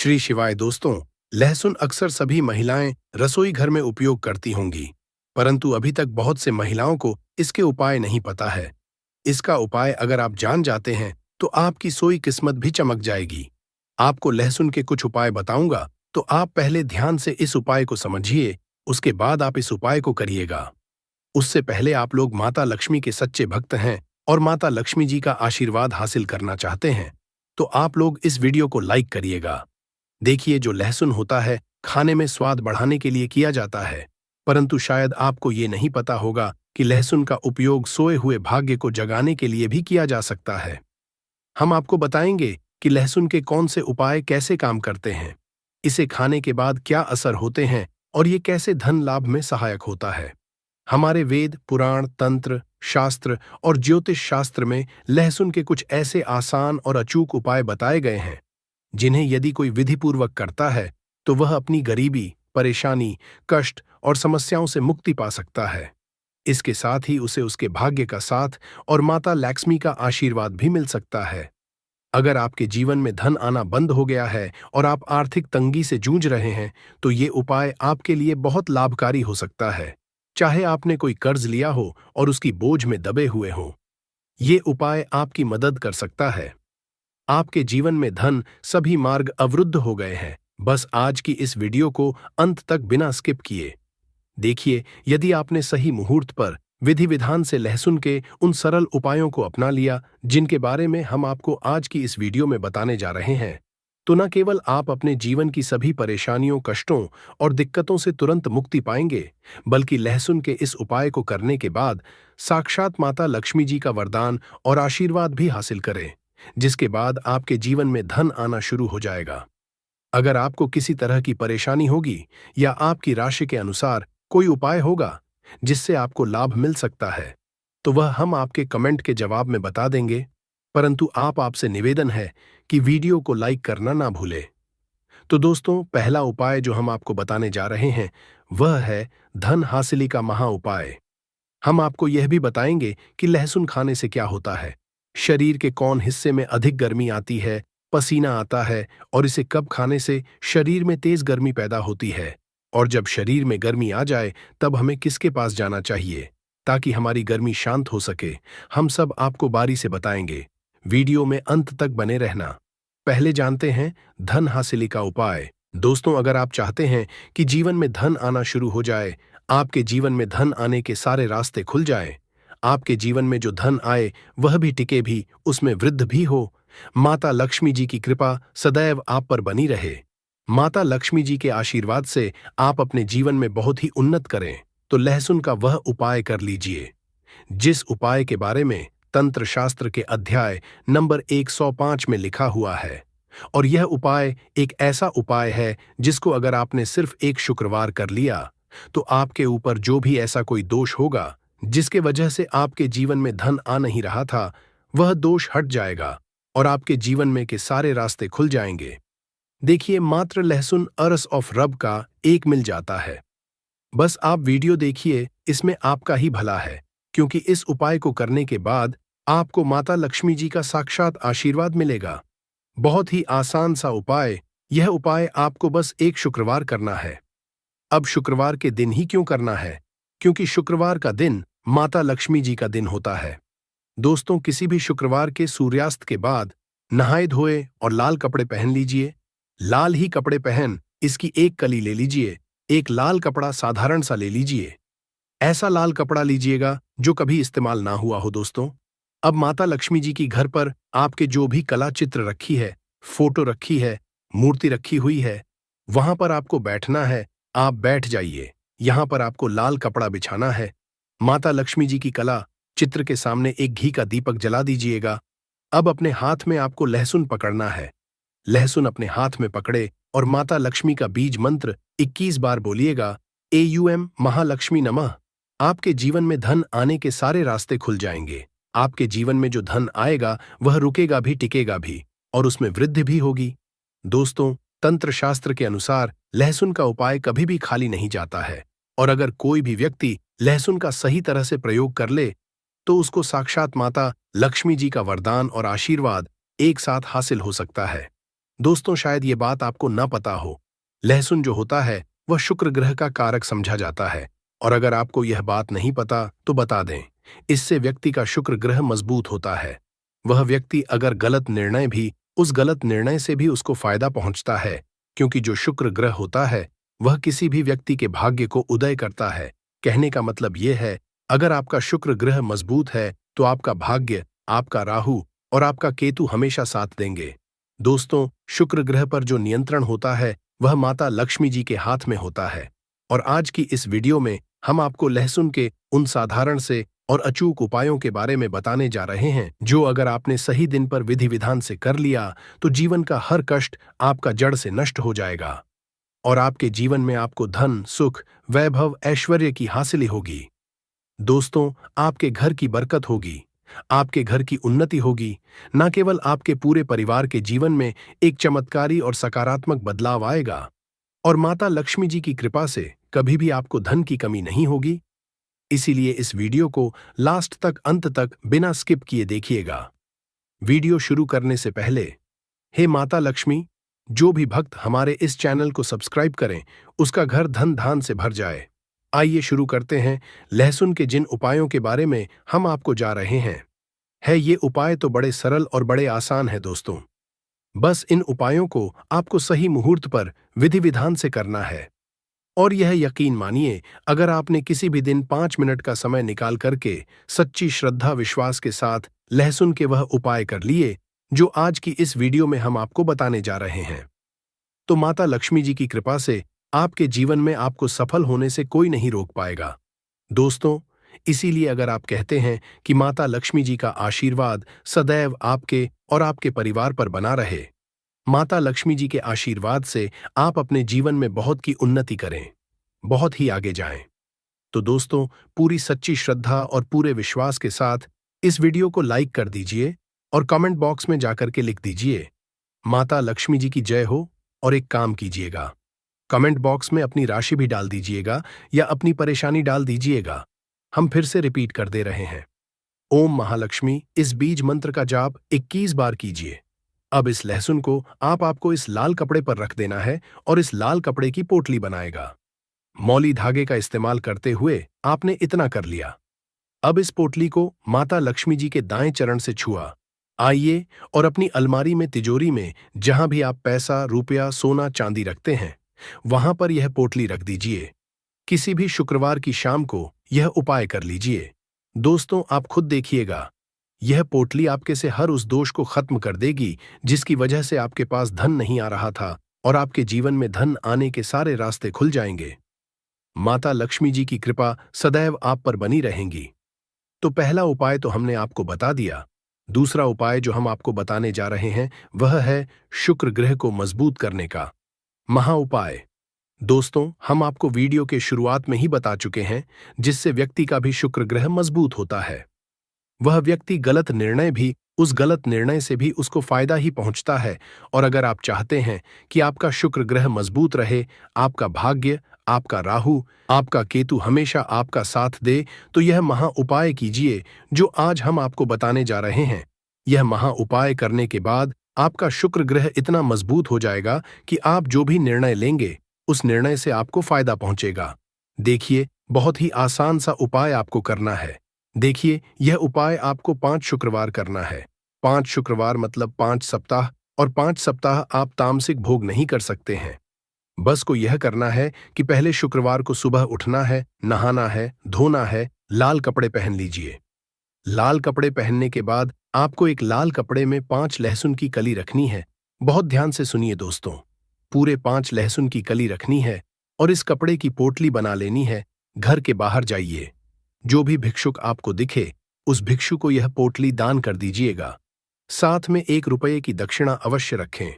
श्री शिवाय दोस्तों, लहसुन अक्सर सभी महिलाएं रसोई घर में उपयोग करती होंगी, परंतु अभी तक बहुत से महिलाओं को इसके उपाय नहीं पता है। इसका उपाय अगर आप जान जाते हैं तो आपकी सोई किस्मत भी चमक जाएगी। आपको लहसुन के कुछ उपाय बताऊंगा, तो आप पहले ध्यान से इस उपाय को समझिए, उसके बाद आप इस उपाय को करिएगा। उससे पहले आप लोग माता लक्ष्मी के सच्चे भक्त हैं और माता लक्ष्मी जी का आशीर्वाद हासिल करना चाहते हैं, तो आप लोग इस वीडियो को लाइक करिएगा। देखिए, जो लहसुन होता है खाने में स्वाद बढ़ाने के लिए किया जाता है, परंतु शायद आपको ये नहीं पता होगा कि लहसुन का उपयोग सोए हुए भाग्य को जगाने के लिए भी किया जा सकता है। हम आपको बताएंगे कि लहसुन के कौन से उपाय कैसे काम करते हैं, इसे खाने के बाद क्या असर होते हैं और ये कैसे धन लाभ में सहायक होता है। हमारे वेद, पुराण, तंत्र शास्त्र और ज्योतिष शास्त्र में लहसुन के कुछ ऐसे आसान और अचूक उपाय बताए गए हैं जिन्हें यदि कोई विधिपूर्वक करता है तो वह अपनी गरीबी, परेशानी, कष्ट और समस्याओं से मुक्ति पा सकता है। इसके साथ ही उसे उसके भाग्य का साथ और माता लक्ष्मी का आशीर्वाद भी मिल सकता है। अगर आपके जीवन में धन आना बंद हो गया है और आप आर्थिक तंगी से जूझ रहे हैं, तो ये उपाय आपके लिए बहुत लाभकारी हो सकता है, चाहे आपने कोई कर्ज लिया हो और उसकी बोझ में दबे हुए हों। ये उपाय आपकी मदद कर सकता है। आपके जीवन में धन सभी मार्ग अवरुद्ध हो गए हैं, बस आज की इस वीडियो को अंत तक बिना स्किप किए देखिए। यदि आपने सही मुहूर्त पर विधि विधान से लहसुन के उन सरल उपायों को अपना लिया जिनके बारे में हम आपको आज की इस वीडियो में बताने जा रहे हैं, तो न केवल आप अपने जीवन की सभी परेशानियों, कष्टों और दिक्कतों से तुरंत मुक्ति पाएंगे, बल्कि लहसुन के इस उपाय को करने के बाद साक्षात माता लक्ष्मी जी का वरदान और आशीर्वाद भी हासिल करें, जिसके बाद आपके जीवन में धन आना शुरू हो जाएगा। अगर आपको किसी तरह की परेशानी होगी या आपकी राशि के अनुसार कोई उपाय होगा जिससे आपको लाभ मिल सकता है, तो वह हम आपके कमेंट के जवाब में बता देंगे, परंतु आपसे निवेदन है कि वीडियो को लाइक करना ना भूलें। तो दोस्तों, पहला उपाय जो हम आपको बताने जा रहे हैं वह है धन हासिली का महा उपाय। हम आपको यह भी बताएंगे कि लहसुन खाने से क्या होता है, शरीर के कौन हिस्से में अधिक गर्मी आती है, पसीना आता है और इसे कब खाने से शरीर में तेज गर्मी पैदा होती है, और जब शरीर में गर्मी आ जाए तब हमें किसके पास जाना चाहिए ताकि हमारी गर्मी शांत हो सके। हम सब आपको बारी से बताएंगे, वीडियो में अंत तक बने रहना। पहले जानते हैं धन हासिली का उपाय। दोस्तों, अगर आप चाहते हैं कि जीवन में धन आना शुरू हो जाए, आपके जीवन में धन आने के सारे रास्ते खुल जाएं, आपके जीवन में जो धन आए वह भी टिके भी, उसमें वृद्धि भी हो, माता लक्ष्मी जी की कृपा सदैव आप पर बनी रहे, माता लक्ष्मी जी के आशीर्वाद से आप अपने जीवन में बहुत ही उन्नत करें, तो लहसुन का वह उपाय कर लीजिए जिस उपाय के बारे में तंत्र शास्त्र के अध्याय नंबर 105 में लिखा हुआ है। और यह उपाय एक ऐसा उपाय है जिसको अगर आपने सिर्फ एक शुक्रवार कर लिया तो आपके ऊपर जो भी ऐसा कोई दोष होगा जिसके वजह से आपके जीवन में धन आ नहीं रहा था, वह दोष हट जाएगा और आपके जीवन में के सारे रास्ते खुल जाएंगे। देखिए, मात्र लहसुन अरस ऑफ रब का एक मिल जाता है। बस आप वीडियो देखिए, इसमें आपका ही भला है, क्योंकि इस उपाय को करने के बाद आपको माता लक्ष्मी जी का साक्षात आशीर्वाद मिलेगा। बहुत ही आसान सा उपाय। यह उपाय आपको बस एक शुक्रवार करना है। अब शुक्रवार के दिन ही क्यों करना है? क्योंकि शुक्रवार का दिन माता लक्ष्मी जी का दिन होता है। दोस्तों, किसी भी शुक्रवार के सूर्यास्त के बाद नहाए धोए और लाल कपड़े पहन लीजिए। लाल ही कपड़े पहन इसकी एक कली ले लीजिए। एक लाल कपड़ा साधारण सा ले लीजिए। ऐसा लाल कपड़ा लीजिएगा जो कभी इस्तेमाल ना हुआ हो। दोस्तों, अब माता लक्ष्मी जी की घर पर आपके जो भी कला चित्र रखी है, फोटो रखी है, मूर्ति रखी हुई है, वहां पर आपको बैठना है। आप बैठ जाइए। यहां पर आपको लाल कपड़ा बिछाना है। माता लक्ष्मी जी की कला चित्र के सामने एक घी का दीपक जला दीजिएगा। अब अपने हाथ में आपको लहसुन पकड़ना है। लहसुन अपने हाथ में पकड़े और माता लक्ष्मी का बीज मंत्र 21 बार बोलिएगा, AUM महालक्ष्मी नमः। आपके जीवन में धन आने के सारे रास्ते खुल जाएंगे। आपके जीवन में जो धन आएगा वह रुकेगा भी, टिकेगा भी और उसमें वृद्धि भी होगी। दोस्तों, तंत्र शास्त्र के अनुसार लहसुन का उपाय कभी भी खाली नहीं जाता है, और अगर कोई भी व्यक्ति लहसुन का सही तरह से प्रयोग कर ले तो उसको साक्षात माता लक्ष्मी जी का वरदान और आशीर्वाद एक साथ हासिल हो सकता है। दोस्तों, शायद ये बात आपको ना पता हो, लहसुन जो होता है वह शुक्र ग्रह का कारक समझा जाता है। और अगर आपको यह बात नहीं पता तो बता दें, इससे व्यक्ति का शुक्र ग्रह मजबूत होता है। वह व्यक्ति अगर गलत निर्णय भी, उस गलत निर्णय से भी उसको फायदा पहुंचता है, क्योंकि जो शुक्र ग्रह होता है वह किसी भी व्यक्ति के भाग्य को उदय करता है। कहने का मतलब यह है, अगर आपका शुक्र ग्रह मजबूत है तो आपका भाग्य, आपका राहु और आपका केतु हमेशा साथ देंगे। दोस्तों, शुक्र ग्रह पर जो नियंत्रण होता है वह माता लक्ष्मी जी के हाथ में होता है। और आज की इस वीडियो में हम आपको लहसुन के उन साधारण से और अचूक उपायों के बारे में बताने जा रहे हैं, जो अगर आपने सही दिन पर विधि विधान से कर लिया तो जीवन का हर कष्ट आपका जड़ से नष्ट हो जाएगा और आपके जीवन में आपको धन, सुख, वैभव, ऐश्वर्य की हासिल होगी। दोस्तों, आपके घर की बरकत होगी, आपके घर की उन्नति होगी। न केवल आपके पूरे परिवार के जीवन में एक चमत्कारी और सकारात्मक बदलाव आएगा और माता लक्ष्मी जी की कृपा से कभी भी आपको धन की कमी नहीं होगी। इसीलिए इस वीडियो को लास्ट तक, अंत तक बिना स्किप किए देखिएगा। वीडियो शुरू करने से पहले, हे माता लक्ष्मी, जो भी भक्त हमारे इस चैनल को सब्सक्राइब करें उसका घर धन धान से भर जाए। आइए शुरू करते हैं। लहसुन के जिन उपायों के बारे में हम आपको जा रहे हैं, ये उपाय तो बड़े सरल और बड़े आसान है दोस्तों। बस इन उपायों को आपको सही मुहूर्त पर विधि विधान से करना है। और यह यकीन मानिए, अगर आपने किसी भी दिन 5 मिनट का समय निकाल करके सच्ची श्रद्धा विश्वास के साथ लहसुन के वह उपाय कर लिए जो आज की इस वीडियो में हम आपको बताने जा रहे हैं, तो माता लक्ष्मी जी की कृपा से आपके जीवन में आपको सफल होने से कोई नहीं रोक पाएगा। दोस्तों, इसीलिए अगर आप कहते हैं कि माता लक्ष्मी जी का आशीर्वाद सदैव आपके और आपके परिवार पर बना रहे, माता लक्ष्मी जी के आशीर्वाद से आप अपने जीवन में बहुत की उन्नति करें, बहुत ही आगे जाएं, तो दोस्तों, पूरी सच्ची श्रद्धा और पूरे विश्वास के साथ इस वीडियो को लाइक कर दीजिए और कमेंट बॉक्स में जाकर के लिख दीजिए, माता लक्ष्मी जी की जय हो। और एक काम कीजिएगा, कमेंट बॉक्स में अपनी राशि भी डाल दीजिएगा या अपनी परेशानी डाल दीजिएगा। हम फिर से रिपीट कर दे रहे हैं, ओम महालक्ष्मी इस बीज मंत्र का जाप 21 बार कीजिए। अब इस लहसुन को आपको इस लाल कपड़े पर रख देना है और इस लाल कपड़े की पोटली बनाएगा। मौली धागे का इस्तेमाल करते हुए आपने इतना कर लिया। अब इस पोटली को माता लक्ष्मी जी के दाएं चरण से छुआ आइए और अपनी अलमारी में, तिजोरी में, जहां भी आप पैसा, रुपया, सोना, चांदी रखते हैं, वहां पर यह पोटली रख दीजिए। किसी भी शुक्रवार की शाम को यह उपाय कर लीजिए। दोस्तों, आप खुद देखिएगा, यह पोटली आपके से हर उस दोष को खत्म कर देगी जिसकी वजह से आपके पास धन नहीं आ रहा था और आपके जीवन में धन आने के सारे रास्ते खुल जाएंगे। माता लक्ष्मी जी की कृपा सदैव आप पर बनी रहेंगी। तो पहला उपाय तो हमने आपको बता दिया। दूसरा उपाय जो हम आपको बताने जा रहे हैं वह है शुक्र ग्रह को मजबूत करने का महा उपाय। दोस्तों, हम आपको वीडियो के शुरुआत में ही बता चुके हैं, जिससे व्यक्ति का भी शुक्र ग्रह मजबूत होता है। वह व्यक्ति गलत निर्णय भी, उस गलत निर्णय से भी उसको फायदा ही पहुंचता है। और अगर आप चाहते हैं कि आपका शुक्र ग्रह मजबूत रहे, आपका भाग्य, आपका राहु, आपका केतु हमेशा आपका साथ दे, तो यह महा उपाय कीजिए जो आज हम आपको बताने जा रहे हैं। यह महा उपाय करने के बाद आपका शुक्र ग्रह इतना मजबूत हो जाएगा कि आप जो भी निर्णय लेंगे उस निर्णय से आपको फायदा पहुंचेगा। देखिए, बहुत ही आसान सा उपाय आपको करना है। देखिए, यह उपाय आपको 5 शुक्रवार करना है। 5 शुक्रवार मतलब 5 सप्ताह, और 5 सप्ताह आप तामसिक भोग नहीं कर सकते हैं। बस को यह करना है कि पहले शुक्रवार को सुबह उठना है, नहाना है, धोना है, लाल कपड़े पहन लीजिए। लाल कपड़े पहनने के बाद आपको एक लाल कपड़े में 5 लहसुन की कली रखनी है। बहुत ध्यान से सुनिए दोस्तों, पूरे 5 लहसुन की कली रखनी है और इस कपड़े की पोटली बना लेनी है। घर के बाहर जाइए, जो भी भिक्षुक आपको दिखे उस भिक्षु को यह पोटली दान कर दीजिएगा। साथ में 1 रुपये की दक्षिणा अवश्य रखें।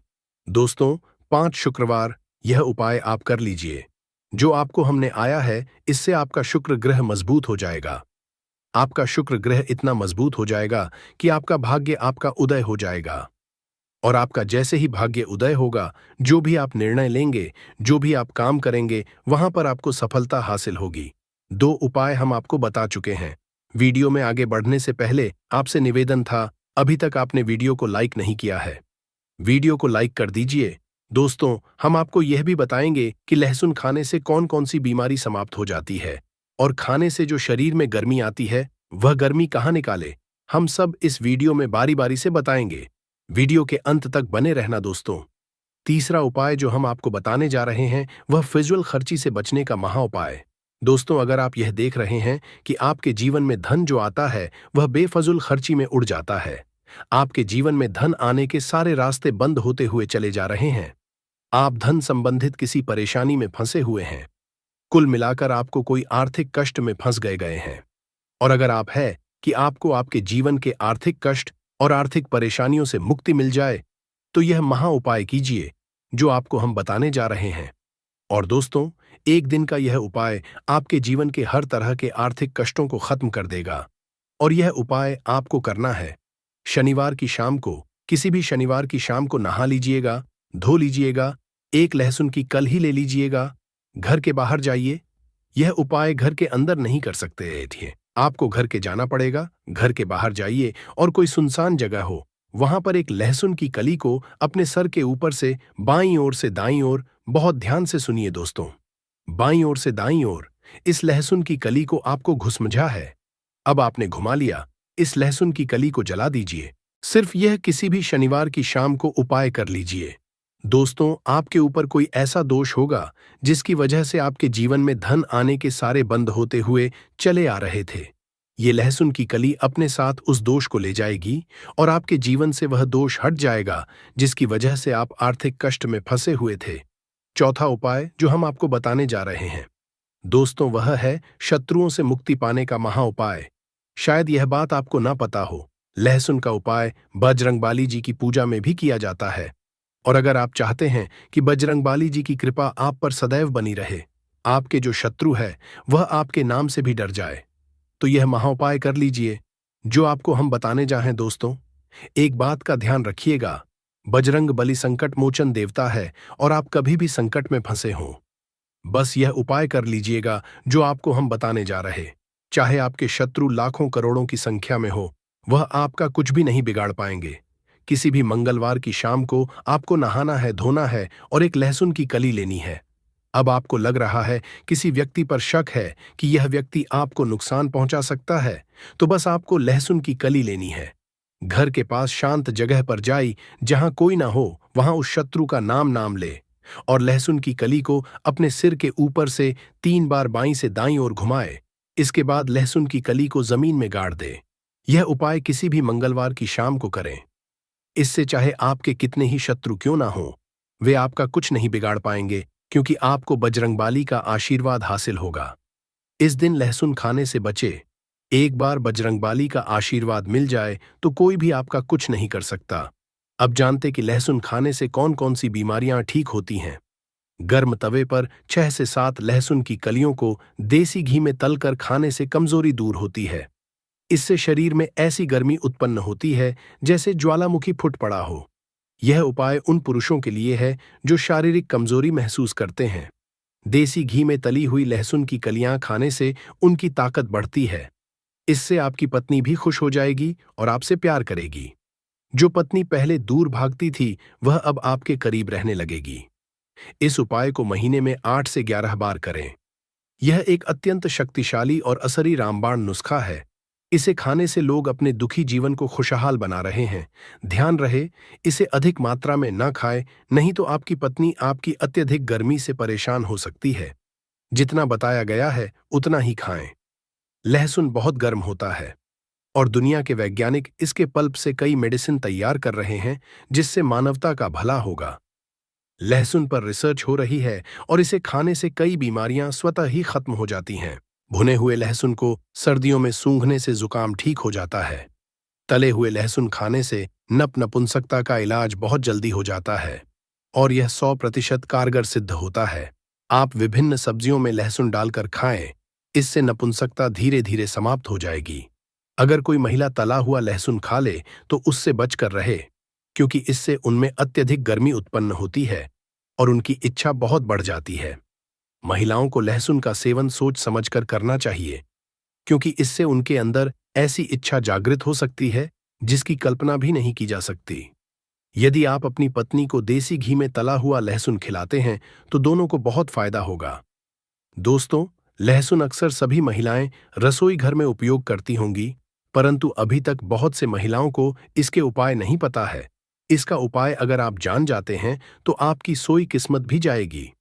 दोस्तों, 5 शुक्रवार यह उपाय आप कर लीजिए। जो आपको हमने आया है, इससे आपका शुक्र ग्रह मजबूत हो जाएगा। आपका शुक्र ग्रह इतना मजबूत हो जाएगा कि आपका भाग्य, आपका उदय हो जाएगा। और आपका जैसे ही भाग्य उदय होगा, जो भी आप निर्णय लेंगे, जो भी आप काम करेंगे, वहां पर आपको सफलता हासिल होगी। 2 उपाय हम आपको बता चुके हैं। वीडियो में आगे बढ़ने से पहले आपसे निवेदन था, अभी तक आपने वीडियो को लाइक नहीं किया है वीडियो को लाइक कर दीजिए। दोस्तों, हम आपको यह भी बताएंगे कि लहसुन खाने से कौन कौन सी बीमारी समाप्त हो जाती है और खाने से जो शरीर में गर्मी आती है वह गर्मी कहाँ निकाले। हम सब इस वीडियो में बारी बारी से बताएंगे। वीडियो के अंत तक बने रहना दोस्तों। तीसरा उपाय जो हम आपको बताने जा रहे हैं वह फिजूल खर्ची से बचने का महा उपाय। दोस्तों, अगर आप यह देख रहे हैं कि आपके जीवन में धन जो आता है वह बेफजूल खर्ची में उड़ जाता है, आपके जीवन में धन आने के सारे रास्ते बंद होते हुए चले जा रहे हैं, आप धन संबंधित किसी परेशानी में फंसे हुए हैं, कुल मिलाकर आपको कोई आर्थिक कष्ट में फंस गए गए हैं, और अगर आप है कि आपको आपके जीवन के आर्थिक कष्ट और आर्थिक परेशानियों से मुक्ति मिल जाए तो यह महा उपाय कीजिए जो आपको हम बताने जा रहे हैं। और दोस्तों, एक दिन का यह उपाय आपके जीवन के हर तरह के आर्थिक कष्टों को खत्म कर देगा। और यह उपाय आपको करना है शनिवार की शाम को, किसी भी शनिवार की शाम को नहा लीजिएगा, धो लीजिएगा, एक लहसुन की कल ही ले लीजिएगा, घर के बाहर जाइए। यह उपाय घर के अंदर नहीं कर सकते थे, आपको घर के जाना पड़ेगा। घर के बाहर जाइए और कोई सुनसान जगह हो, वहां पर एक लहसुन की कली को अपने सर के ऊपर से बाईं ओर से दाईं ओर, बहुत ध्यान से सुनिए दोस्तों, बाईं ओर से दाईं ओर इस लहसुन की कली को आपको घुसमझा है। अब आपने घुमा लिया, इस लहसुन की कली को जला दीजिए। सिर्फ यह किसी भी शनिवार की शाम को उपाय कर लीजिए। दोस्तों, आपके ऊपर कोई ऐसा दोष होगा जिसकी वजह से आपके जीवन में धन आने के सारे बंद होते हुए चले आ रहे थे। ये लहसुन की कली अपने साथ उस दोष को ले जाएगी और आपके जीवन से वह दोष हट जाएगा जिसकी वजह से आप आर्थिक कष्ट में फंसे हुए थे। चौथा उपाय जो हम आपको बताने जा रहे हैं दोस्तों, वह है शत्रुओं से मुक्ति पाने का महा उपाय। शायद यह बात आपको ना पता हो, लहसुन का उपाय बजरंगबाली जी की पूजा में भी किया जाता है। और अगर आप चाहते हैं कि बजरंगबाली जी की कृपा आप पर सदैव बनी रहे, आपके जो शत्रु है वह आपके नाम से भी डर जाए, तो यह महाउपाय कर लीजिए जो आपको हम बताने जा हैं। दोस्तों, एक बात का ध्यान रखिएगा, बजरंग बली संकट मोचन देवता है और आप कभी भी संकट में फंसे हों, बस यह उपाय कर लीजिएगा जो आपको हम बताने जा रहे। चाहे आपके शत्रु लाखों करोड़ों की संख्या में हो, वह आपका कुछ भी नहीं बिगाड़ पाएंगे। किसी भी मंगलवार की शाम को आपको नहाना है, धोना है और एक लहसुन की कली लेनी है। अब आपको लग रहा है किसी व्यक्ति पर शक है कि यह व्यक्ति आपको नुकसान पहुंचा सकता है, तो बस आपको लहसुन की कली लेनी है। घर के पास शांत जगह पर जाई, जहां कोई ना हो, वहां उस शत्रु का नाम ले और लहसुन की कली को अपने सिर के ऊपर से 3 बार बाईं से दाईं ओर घुमाए। इसके बाद लहसुन की कली को जमीन में गाड़ दे। यह उपाय किसी भी मंगलवार की शाम को करें। इससे चाहे आपके कितने ही शत्रु क्यों ना हो, वे आपका कुछ नहीं बिगाड़ पाएंगे, क्योंकि आपको बजरंगबाली का आशीर्वाद हासिल होगा। इस दिन लहसुन खाने से बचे। एक बार बजरंगबाली का आशीर्वाद मिल जाए तो कोई भी आपका कुछ नहीं कर सकता। अब जानते कि लहसुन खाने से कौन कौन सी बीमारियां ठीक होती हैं। गर्म तवे पर 6 से 7 लहसुन की कलियों को देसी घी में तलकर खाने से कमजोरी दूर होती है। इससे शरीर में ऐसी गर्मी उत्पन्न होती है जैसे ज्वालामुखी फूट पड़ा हो। यह उपाय उन पुरुषों के लिए है जो शारीरिक कमजोरी महसूस करते हैं। देसी घी में तली हुई लहसुन की कलियां खाने से उनकी ताकत बढ़ती है। इससे आपकी पत्नी भी खुश हो जाएगी और आपसे प्यार करेगी। जो पत्नी पहले दूर भागती थी वह अब आपके करीब रहने लगेगी। इस उपाय को महीने में 8 से 11 बार करें। यह एक अत्यंत शक्तिशाली और असरी रामबाण नुस्खा है। इसे खाने से लोग अपने दुखी जीवन को खुशहाल बना रहे हैं। ध्यान रहे, इसे अधिक मात्रा में न खाएं, नहीं तो आपकी पत्नी आपकी अत्यधिक गर्मी से परेशान हो सकती है। जितना बताया गया है उतना ही खाएं। लहसुन बहुत गर्म होता है और दुनिया के वैज्ञानिक इसके पल्प से कई मेडिसिन तैयार कर रहे हैं जिससे मानवता का भला होगा। लहसुन पर रिसर्च हो रही है और इसे खाने से कई बीमारियां स्वतः ही खत्म हो जाती हैं। भुने हुए लहसुन को सर्दियों में सूंघने से जुकाम ठीक हो जाता है। तले हुए लहसुन खाने से नपुंसकता का इलाज बहुत जल्दी हो जाता है और यह 100% कारगर सिद्ध होता है। आप विभिन्न सब्जियों में लहसुन डालकर खाएं, इससे नपुंसकता धीरे धीरे समाप्त हो जाएगी। अगर कोई महिला तला हुआ लहसुन खा ले तो उससे बचकर रहे, क्योंकि इससे उनमें अत्यधिक गर्मी उत्पन्न होती है और उनकी इच्छा बहुत बढ़ जाती है। महिलाओं को लहसुन का सेवन सोच समझकर करना चाहिए, क्योंकि इससे उनके अंदर ऐसी इच्छा जागृत हो सकती है जिसकी कल्पना भी नहीं की जा सकती। यदि आप अपनी पत्नी को देसी घी में तला हुआ लहसुन खिलाते हैं तो दोनों को बहुत फायदा होगा। दोस्तों, लहसुन अक्सर सभी महिलाएं रसोई घर में उपयोग करती होंगी, परंतु अभी तक बहुत से महिलाओं को इसके उपाय नहीं पता है। इसका उपाय अगर आप जान जाते हैं तो आपकी सोई किस्मत भी जाएगी।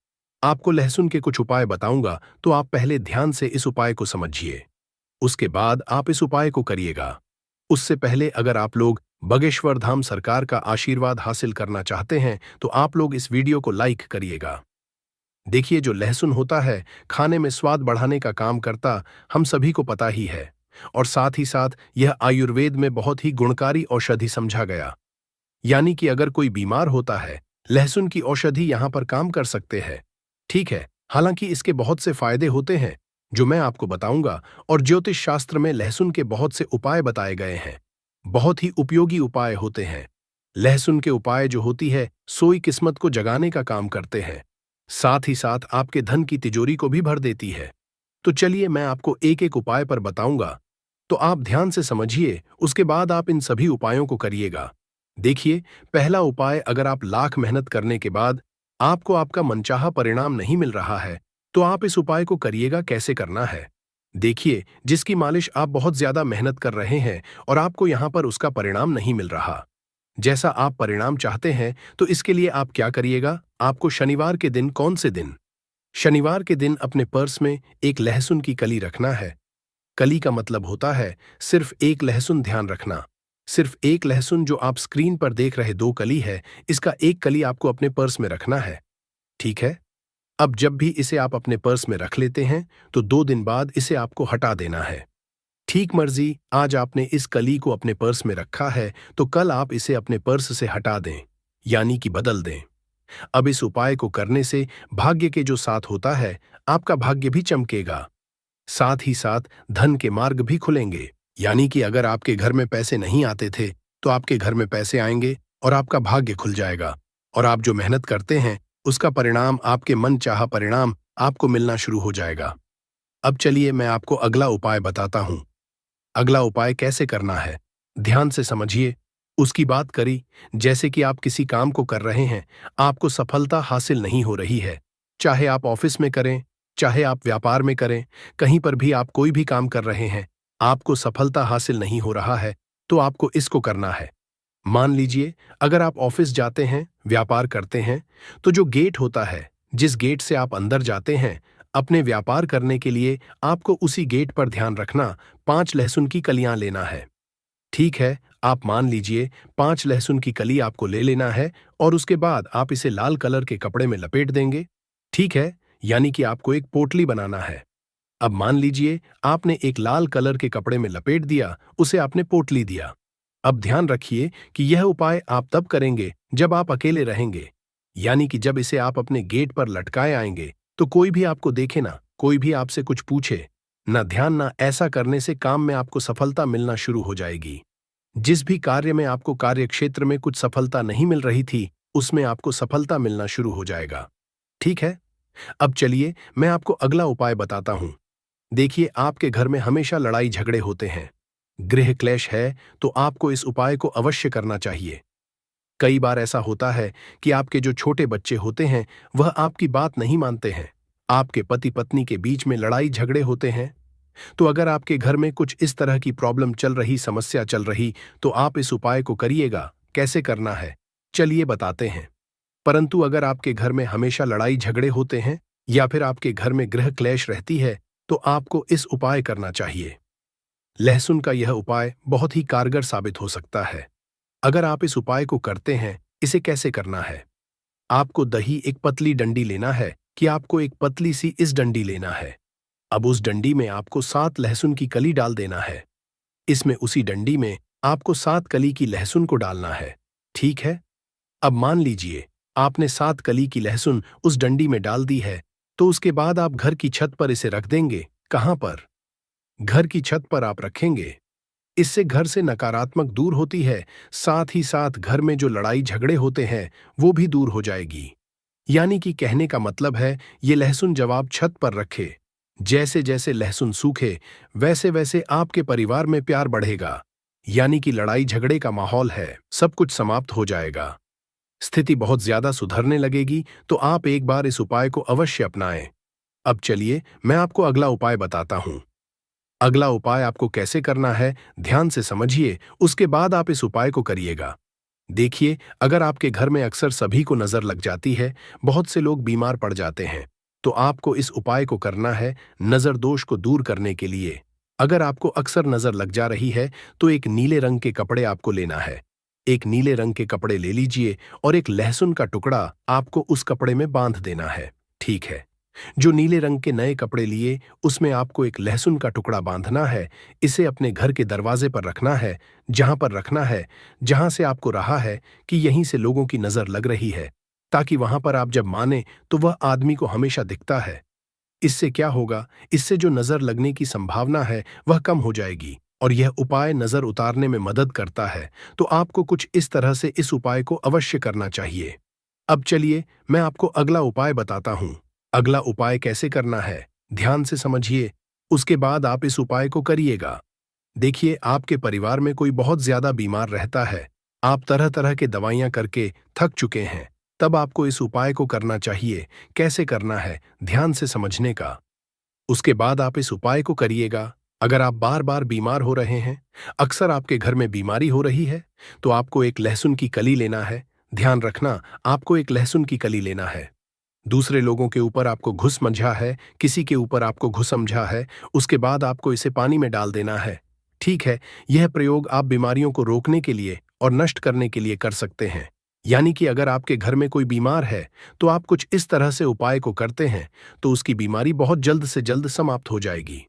आपको लहसुन के कुछ उपाय बताऊंगा, तो आप पहले ध्यान से इस उपाय को समझिए। उसके बाद आप इस उपाय को करिएगा। उससे पहले अगर आप लोग बागेश्वर धाम सरकार का आशीर्वाद हासिल करना चाहते हैं तो आप लोग इस वीडियो को लाइक करिएगा। देखिए, जो लहसुन होता है खाने में स्वाद बढ़ाने का काम करता, हम सभी को पता ही है। और साथ ही साथ यह आयुर्वेद में बहुत ही गुणकारी औषधि समझा गया। यानी कि अगर कोई बीमार होता है, लहसुन की औषधि यहां पर काम कर सकते हैं। ठीक है, हालांकि इसके बहुत से फायदे होते हैं जो मैं आपको बताऊंगा, और ज्योतिष शास्त्र में लहसुन के बहुत से उपाय बताए गए हैं। बहुत ही उपयोगी उपाय होते हैं। लहसुन के उपाय जो होती है सोई किस्मत को जगाने का काम करते हैं। साथ ही साथ आपके धन की तिजोरी को भी भर देती है। तो चलिए मैं आपको एक एक उपाय पर बताऊंगा, तो आप ध्यान से समझिए, उसके बाद आप इन सभी उपायों को करिएगा। देखिए, पहला उपाय, अगर आप लाख मेहनत करने के बाद आपको आपका मनचाहा परिणाम नहीं मिल रहा है तो आप इस उपाय को करिएगा। कैसे करना है देखिए, जिसकी मालिश आप बहुत ज्यादा मेहनत कर रहे हैं और आपको यहां पर उसका परिणाम नहीं मिल रहा जैसा आप परिणाम चाहते हैं, तो इसके लिए आप क्या करिएगा। आपको शनिवार के दिन, कौन से दिन, शनिवार के दिन अपने पर्स में एक लहसुन की कली रखना है। कली का मतलब होता है सिर्फ एक लहसुन। ध्यान रखना, सिर्फ एक लहसुन। जो आप स्क्रीन पर देख रहे दो कली है, इसका एक कली आपको अपने पर्स में रखना है। ठीक है, अब जब भी इसे आप अपने पर्स में रख लेते हैं तो 2 दिन बाद इसे आपको हटा देना है। ठीक मर्जी, आज आपने इस कली को अपने पर्स में रखा है तो कल आप इसे अपने पर्स से हटा दें, यानी कि बदल दें। अब इस उपाय को करने से भाग्य के जो साथ होता है, आपका भाग्य भी चमकेगा। साथ ही साथ धन के मार्ग भी खुलेंगे। यानी कि अगर आपके घर में पैसे नहीं आते थे तो आपके घर में पैसे आएंगे और आपका भाग्य खुल जाएगा। और आप जो मेहनत करते हैं उसका परिणाम, आपके मन चाहा परिणाम आपको मिलना शुरू हो जाएगा। अब चलिए मैं आपको अगला उपाय बताता हूं। अगला उपाय कैसे करना है, ध्यान से समझिए। उसकी बात करी, जैसे कि आप किसी काम को कर रहे हैं, आपको सफलता हासिल नहीं हो रही है। चाहे आप ऑफिस में करें, चाहे आप व्यापार में करें, कहीं पर भी आप कोई भी काम कर रहे हैं, आपको सफलता हासिल नहीं हो रहा है, तो आपको इसको करना है। मान लीजिए, अगर आप ऑफिस जाते हैं, व्यापार करते हैं, तो जो गेट होता है, जिस गेट से आप अंदर जाते हैं अपने व्यापार करने के लिए, आपको उसी गेट पर ध्यान रखना 5 लहसुन की कलियां लेना है। ठीक है, आप मान लीजिए 5 लहसुन की कली आपको ले लेना है और उसके बाद आप इसे लाल कलर के कपड़े में लपेट देंगे। ठीक है, यानी कि आपको एक पोटली बनाना है। अब मान लीजिए आपने एक लाल कलर के कपड़े में लपेट दिया, उसे आपने पोटली दिया। अब ध्यान रखिए कि यह उपाय आप तब करेंगे जब आप अकेले रहेंगे। यानी कि जब इसे आप अपने गेट पर लटकाए आएंगे तो कोई भी आपको देखे ना, कोई भी आपसे कुछ पूछे ना, ध्यान ना। ऐसा करने से काम में आपको सफलता मिलना शुरू हो जाएगी। जिस भी कार्य में आपको कार्य क्षेत्र में कुछ सफलता नहीं मिल रही थी, उसमें आपको सफलता मिलना शुरू हो जाएगा। ठीक है, अब चलिए मैं आपको अगला उपाय बताता हूं। देखिए, आपके घर में हमेशा लड़ाई झगड़े होते हैं, गृह क्लेश है, तो आपको इस उपाय को अवश्य करना चाहिए। कई बार ऐसा होता है कि आपके जो छोटे बच्चे होते हैं वह आपकी बात नहीं मानते हैं। आपके पति पत्नी के बीच में लड़ाई झगड़े होते हैं। तो अगर आपके घर में कुछ इस तरह की प्रॉब्लम चल रही, समस्या चल रही, तो आप इस उपाय को करिएगा। कैसे करना है चलिए बताते हैं। परंतु अगर आपके घर में हमेशा लड़ाई झगड़े होते हैं या फिर आपके घर में गृह क्लेश रहती है, तो आपको इस उपाय करना चाहिए। लहसुन का यह उपाय बहुत ही कारगर साबित हो सकता है अगर आप इस उपाय को करते हैं। इसे कैसे करना है, आपको दही, एक पतली डंडी लेना है कि आपको एक पतली सी इस डंडी लेना है। अब उस डंडी में आपको 7 लहसुन की कली डाल देना है। इसमें उसी डंडी में आपको 7 कली की लहसुन को डालना है। ठीक है, अब मान लीजिए आपने 7 कली की लहसुन उस डंडी में डाल दी है, तो उसके बाद आप घर की छत पर इसे रख देंगे। कहां पर, घर की छत पर आप रखेंगे। इससे घर से नकारात्मक दूर होती है, साथ ही साथ घर में जो लड़ाई झगड़े होते हैं वो भी दूर हो जाएगी। यानी कि कहने का मतलब है, ये लहसुन जब आप छत पर रखे, जैसे जैसे लहसुन सूखे वैसे वैसे आपके परिवार में प्यार बढ़ेगा। यानी कि लड़ाई झगड़े का माहौल है, सब कुछ समाप्त हो जाएगा। स्थिति बहुत ज्यादा सुधरने लगेगी तो आप एक बार इस उपाय को अवश्य अपनाएं। अब चलिए मैं आपको अगला उपाय बताता हूं। अगला उपाय आपको कैसे करना है, ध्यान से समझिए, उसके बाद आप इस उपाय को करिएगा। देखिए, अगर आपके घर में अक्सर सभी को नजर लग जाती है, बहुत से लोग बीमार पड़ जाते हैं, तो आपको इस उपाय को करना है नजर दोष को दूर करने के लिए। अगर आपको अक्सर नजर लग जा रही है तो एक नीले रंग के कपड़े आपको लेना है। एक नीले रंग के कपड़े ले लीजिए और एक लहसुन का टुकड़ा आपको उस कपड़े में बांध देना है। ठीक है, जो नीले रंग के नए कपड़े लिए उसमें आपको एक लहसुन का टुकड़ा बांधना है। इसे अपने घर के दरवाजे पर रखना है, जहां पर रखना है, जहां से आपको रहा है कि यहीं से लोगों की नजर लग रही है, ताकि वहां पर आप जब माने तो वह आदमी को हमेशा दिखता है। इससे क्या होगा, इससे जो नजर लगने की संभावना है वह कम हो जाएगी और यह उपाय नजर उतारने में मदद करता है। तो आपको कुछ इस तरह से इस उपाय को अवश्य करना चाहिए। अब चलिए मैं आपको अगला उपाय बताता हूं। अगला उपाय कैसे करना है, ध्यान से समझिए, उसके बाद आप इस उपाय को करिएगा। देखिए, आपके परिवार में कोई बहुत ज्यादा बीमार रहता है, आप तरह तरह के दवाइयां करके थक चुके हैं, तब आपको इस उपाय को करना चाहिए। कैसे करना है, ध्यान से समझने का। उसके बाद आप इस उपाय को करिएगा। अगर आप बार बार बीमार हो रहे हैं, अक्सर आपके घर में बीमारी हो रही है, तो आपको एक लहसुन की कली लेना है। ध्यान रखना, आपको एक लहसुन की कली लेना है। दूसरे लोगों के ऊपर आपको घुस समझा है, किसी के ऊपर आपको घुस समझा है, उसके बाद आपको इसे पानी में डाल देना है। ठीक है, यह प्रयोग आप बीमारियों को रोकने के लिए और नष्ट करने के लिए कर सकते हैं। यानी कि अगर आपके घर में कोई बीमार है तो आप कुछ इस तरह से उपाय को करते हैं तो उसकी बीमारी बहुत जल्द से जल्द समाप्त हो जाएगी।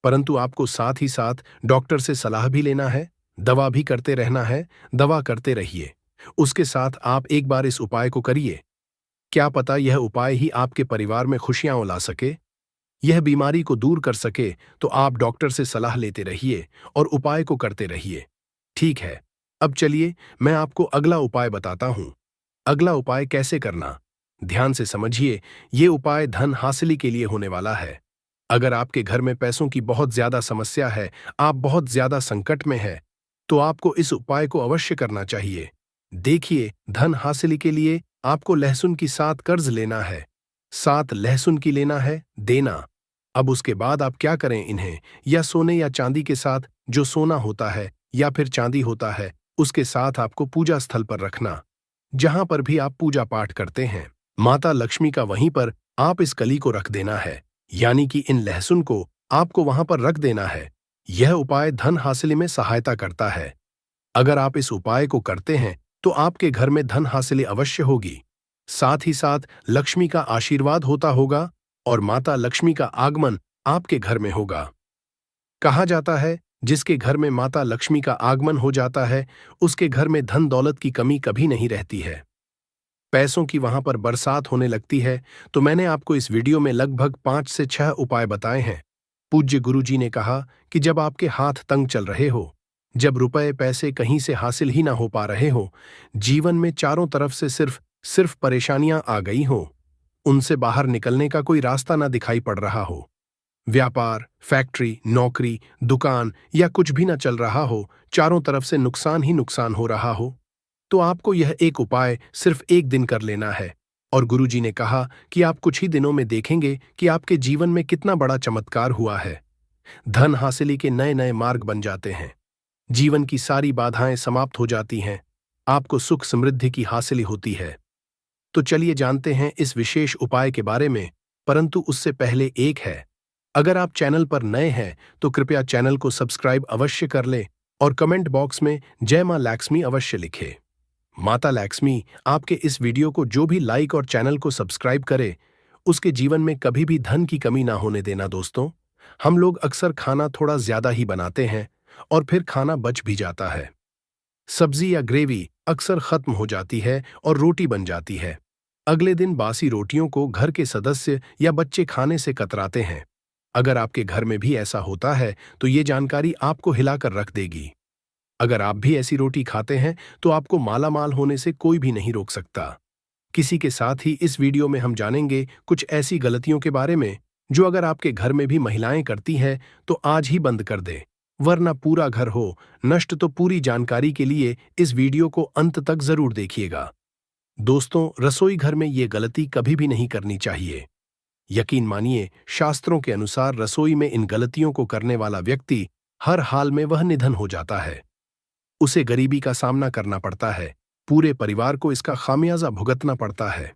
परंतु आपको साथ ही साथ डॉक्टर से सलाह भी लेना है, दवा भी करते रहना है। दवा करते रहिए, उसके साथ आप एक बार इस उपाय को करिए। क्या पता यह उपाय ही आपके परिवार में खुशियां ला सके, यह बीमारी को दूर कर सके। तो आप डॉक्टर से सलाह लेते रहिए और उपाय को करते रहिए। ठीक है, अब चलिए मैं आपको अगला उपाय बताता हूं। अगला उपाय कैसे करना, ध्यान से समझिए, ये उपाय धन हासिली के लिए होने वाला है। अगर आपके घर में पैसों की बहुत ज्यादा समस्या है, आप बहुत ज्यादा संकट में हैं, तो आपको इस उपाय को अवश्य करना चाहिए। देखिए, धन हासिली के लिए आपको लहसुन की 7 कर्ज लेना है। 7 लहसुन की लेना है, देना। अब उसके बाद आप क्या करें, इन्हें या सोने या चांदी के साथ, जो सोना होता है या फिर चांदी होता है, उसके साथ आपको पूजा स्थल पर रखना, जहां पर भी आप पूजा पाठ करते हैं। माता लक्ष्मी का वहीं पर आप इस कली को रख देना है, यानी कि इन लहसुन को आपको वहां पर रख देना है। यह उपाय धन हासिली में सहायता करता है। अगर आप इस उपाय को करते हैं तो आपके घर में धन हासिली अवश्य होगी। साथ ही साथ लक्ष्मी का आशीर्वाद होता होगा और माता लक्ष्मी का आगमन आपके घर में होगा। कहा जाता है, जिसके घर में माता लक्ष्मी का आगमन हो जाता है, उसके घर में धन दौलत की कमी कभी नहीं रहती है। पैसों की वहां पर बरसात होने लगती है। तो मैंने आपको इस वीडियो में लगभग 5 से 6 उपाय बताए हैं। पूज्य गुरुजी ने कहा कि जब आपके हाथ तंग चल रहे हो, जब रुपए पैसे कहीं से हासिल ही ना हो पा रहे हो, जीवन में चारों तरफ से सिर्फ सिर्फ परेशानियां आ गई हो, उनसे बाहर निकलने का कोई रास्ता ना दिखाई पड़ रहा हो, व्यापार, फैक्ट्री, नौकरी, दुकान या कुछ भी ना चल रहा हो, चारों तरफ से नुकसान ही नुकसान हो रहा हो, तो आपको यह एक उपाय सिर्फ एक दिन कर लेना है। और गुरुजी ने कहा कि आप कुछ ही दिनों में देखेंगे कि आपके जीवन में कितना बड़ा चमत्कार हुआ है। धन हासिली के नए नए मार्ग बन जाते हैं, जीवन की सारी बाधाएं समाप्त हो जाती हैं, आपको सुख समृद्धि की हासिली होती है। तो चलिए जानते हैं इस विशेष उपाय के बारे में, परंतु उससे पहले एक है, अगर आप चैनल पर नए हैं तो कृपया चैनल को सब्सक्राइब अवश्य कर लें और कमेंट बॉक्स में जय मां लक्ष्मी अवश्य लिखें। माता लक्ष्मी आपके इस वीडियो को जो भी लाइक और चैनल को सब्सक्राइब करे, उसके जीवन में कभी भी धन की कमी ना होने देना। दोस्तों, हम लोग अक्सर खाना थोड़ा ज्यादा ही बनाते हैं और फिर खाना बच भी जाता है। सब्जी या ग्रेवी अक्सर खत्म हो जाती है और रोटी बन जाती है। अगले दिन बासी रोटियों को घर के सदस्य या बच्चे खाने से कतराते हैं। अगर आपके घर में भी ऐसा होता है तो ये जानकारी आपको हिलाकर रख देगी। अगर आप भी ऐसी रोटी खाते हैं तो आपको माला माल होने से कोई भी नहीं रोक सकता। किसी के साथ ही इस वीडियो में हम जानेंगे कुछ ऐसी गलतियों के बारे में जो अगर आपके घर में भी महिलाएं करती हैं तो आज ही बंद कर दें, वरना पूरा घर हो नष्ट। तो पूरी जानकारी के लिए इस वीडियो को अंत तक जरूर देखिएगा। दोस्तों, रसोई घर में ये गलती कभी भी नहीं करनी चाहिए। यकीन मानिए, शास्त्रों के अनुसार रसोई में इन गलतियों को करने वाला व्यक्ति हर हाल में वह निधन हो जाता है। उसे गरीबी का सामना करना पड़ता है, पूरे परिवार को इसका खामियाजा भुगतना पड़ता है।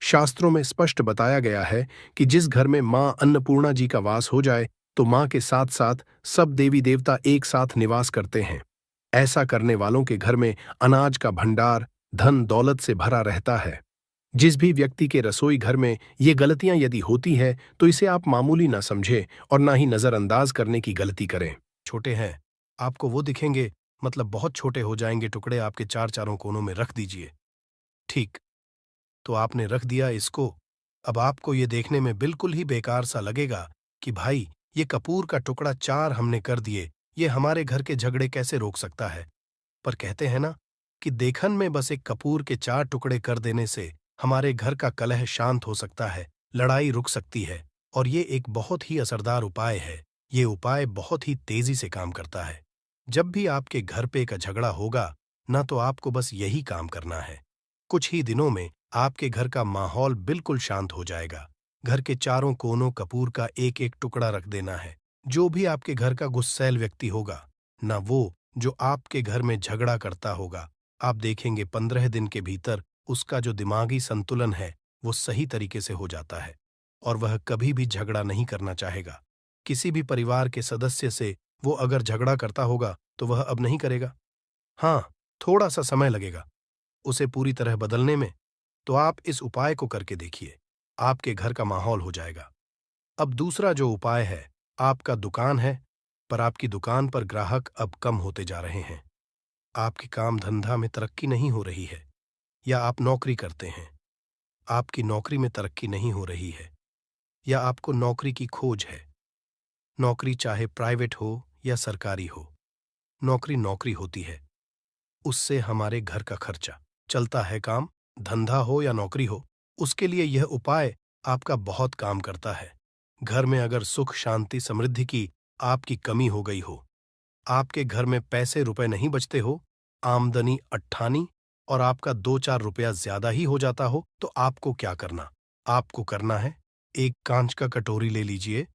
शास्त्रों में स्पष्ट बताया गया है कि जिस घर में मां अन्नपूर्णा जी का वास हो जाए, तो मां के साथ साथ सब देवी देवता एक साथ निवास करते हैं। ऐसा करने वालों के घर में अनाज का भंडार, धन दौलत से भरा रहता है। जिस भी व्यक्ति के रसोई घर में ये गलतियां यदि होती है, तो इसे आप मामूली ना समझें और ना ही नजरअंदाज करने की गलती करें। छोटे हैं, आपको वो दिखेंगे, मतलब बहुत छोटे हो जाएंगे टुकड़े आपके चार चारों कोनों में रख दीजिए। ठीक, तो आपने रख दिया इसको। अब आपको ये देखने में बिल्कुल ही बेकार सा लगेगा कि भाई, ये कपूर का टुकड़ा चार हमने कर दिए, ये हमारे घर के झगड़े कैसे रोक सकता है। पर कहते हैं ना कि देखन में बस एक कपूर के चार टुकड़े कर देने से हमारे घर का कलह शांत हो सकता है, लड़ाई रुक सकती है। और ये एक बहुत ही असरदार उपाय है। ये उपाय बहुत ही तेजी से काम करता है। जब भी आपके घर पे का झगड़ा होगा ना, तो आपको बस यही काम करना है। कुछ ही दिनों में आपके घर का माहौल बिल्कुल शांत हो जाएगा। घर के चारों कोनों कपूर का एक एक टुकड़ा रख देना है। जो भी आपके घर का गुस्सैल व्यक्ति होगा, ना वो जो आपके घर में झगड़ा करता होगा, आप देखेंगे 15 दिन के भीतर उसका जो दिमागी संतुलन है वो सही तरीके से हो जाता है और वह कभी भी झगड़ा नहीं करना चाहेगा। किसी भी परिवार के सदस्य से वो अगर झगड़ा करता होगा तो वह अब नहीं करेगा। हाँ, थोड़ा सा समय लगेगा उसे पूरी तरह बदलने में। तो आप इस उपाय को करके देखिए, आपके घर का माहौल हो जाएगा। अब दूसरा जो उपाय है, आपका दुकान है, पर आपकी दुकान पर ग्राहक अब कम होते जा रहे हैं। आपके काम धंधा में तरक्की नहीं हो रही है, या आप नौकरी करते हैं, आपकी नौकरी में तरक्की नहीं हो रही है, या आपको नौकरी की खोज है। नौकरी चाहे प्राइवेट हो या सरकारी हो, नौकरी नौकरी होती है। उससे हमारे घर का खर्चा चलता है। काम धंधा हो या नौकरी हो, उसके लिए यह उपाय आपका बहुत काम करता है। घर में अगर सुख शांति समृद्धि की आपकी कमी हो गई हो, आपके घर में पैसे रुपए नहीं बचते हो, आमदनी अट्ठानी और आपका 2-4 रुपया ज्यादा ही हो जाता हो, तो आपको क्या करना? आपको करना है, एक कांच का कटोरी ले लीजिए।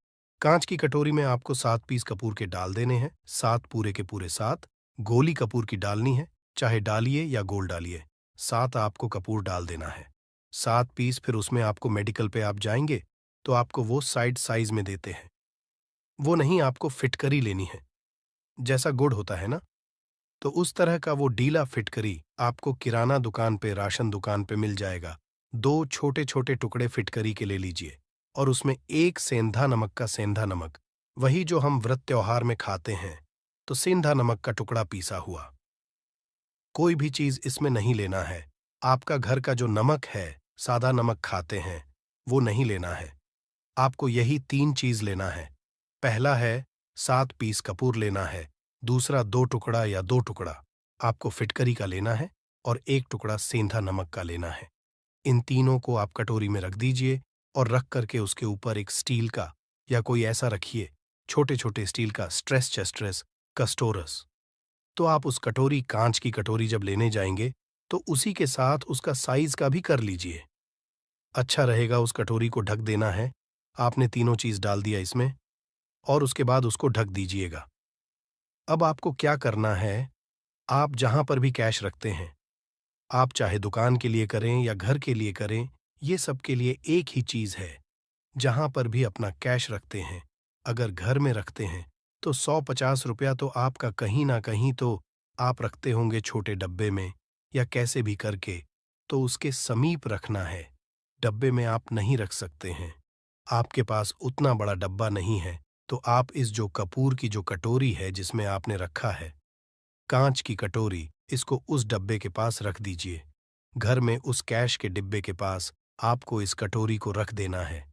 कांच की कटोरी में आपको 7 पीस कपूर के डाल देने हैं। 7 पूरे के पूरे 7 गोली कपूर की डालनी है, चाहे डालिए या गोल डालिए। 7 आपको कपूर डाल देना है। 7 पीस फिर उसमें आपको मेडिकल पे आप जाएंगे तो आपको वो साइड साइज में देते हैं। वो नहीं, आपको फिटकरी लेनी है। जैसा गुड़ होता है ना, तो उस तरह का वो डीला फिटकरी आपको किराना दुकान पे, राशन दुकान पे मिल जाएगा। 2 छोटे छोटे टुकड़े फिटकरी के ले लीजिए और उसमें एक सेंधा नमक का सेंधा नमक, वही जो हम व्रत त्योहार में खाते हैं, तो सेंधा नमक का टुकड़ा पीसा हुआ। कोई भी चीज इसमें नहीं लेना है। आपका घर का जो नमक है, सादा नमक खाते हैं, वो नहीं लेना है। आपको यही 3 चीज लेना है। पहला है 7 पीस कपूर लेना है। दूसरा 2 टुकड़ा या 2 टुकड़ा आपको फिटकरी का लेना है और 1 टुकड़ा सेंधा नमक का लेना है। इन तीनों को आप कटोरी में रख दीजिए और रख करके उसके ऊपर एक स्टील का या कोई ऐसा रखिए, छोटे छोटे स्टील का स्ट्रेस चेस्ट्रेस कस्टोरस। तो आप उस कटोरी, कांच की कटोरी जब लेने जाएंगे तो उसी के साथ उसका साइज का भी कर लीजिए। अच्छा रहेगा उस कटोरी को ढक देना है। आपने तीनों चीज डाल दिया इसमें और उसके बाद उसको ढक दीजिएगा। अब आपको क्या करना है, आप जहां पर भी कैश रखते हैं, आप चाहे दुकान के लिए करें या घर के लिए करें, ये सब के लिए एक ही चीज है। जहां पर भी अपना कैश रखते हैं, अगर घर में रखते हैं, तो 100-50 रुपया तो आपका कहीं ना कहीं तो आप रखते होंगे छोटे डब्बे में या कैसे भी करके, तो उसके समीप रखना है। डब्बे में आप नहीं रख सकते हैं, आपके पास उतना बड़ा डब्बा नहीं है, तो आप इस जो कपूर की जो कटोरी है जिसमें आपने रखा है, कांच की कटोरी, इसको उस डब्बे के पास रख दीजिए। घर में उस कैश के डिब्बे के पास आपको इस कटोरी को रख देना है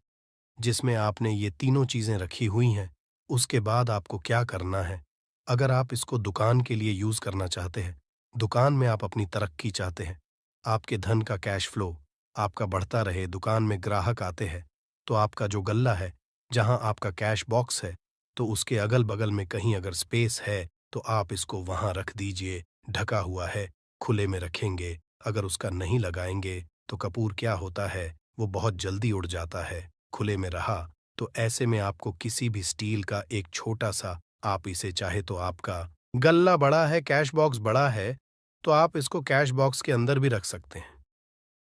जिसमें आपने ये तीनों चीजें रखी हुई हैं। उसके बाद आपको क्या करना है, अगर आप इसको दुकान के लिए यूज करना चाहते हैं, दुकान में आप अपनी तरक्की चाहते हैं, आपके धन का कैश फ्लो आपका बढ़ता रहे, दुकान में ग्राहक आते हैं, तो आपका जो गल्ला है, जहां आपका कैश बॉक्स है, तो उसके अगल बगल में कहीं अगर स्पेस है तो आप इसको वहां रख दीजिए। ढका हुआ है, खुले में रखेंगे, अगर उसका नहीं लगाएंगे तो कपूर क्या होता है, वो बहुत जल्दी उड़ जाता है। खुले में रहा तो ऐसे में आपको किसी भी स्टील का एक छोटा सा, आप इसे चाहे तो आपका गल्ला बड़ा है, कैश बॉक्स बड़ा है, तो आप इसको कैश बॉक्स के अंदर भी रख सकते हैं।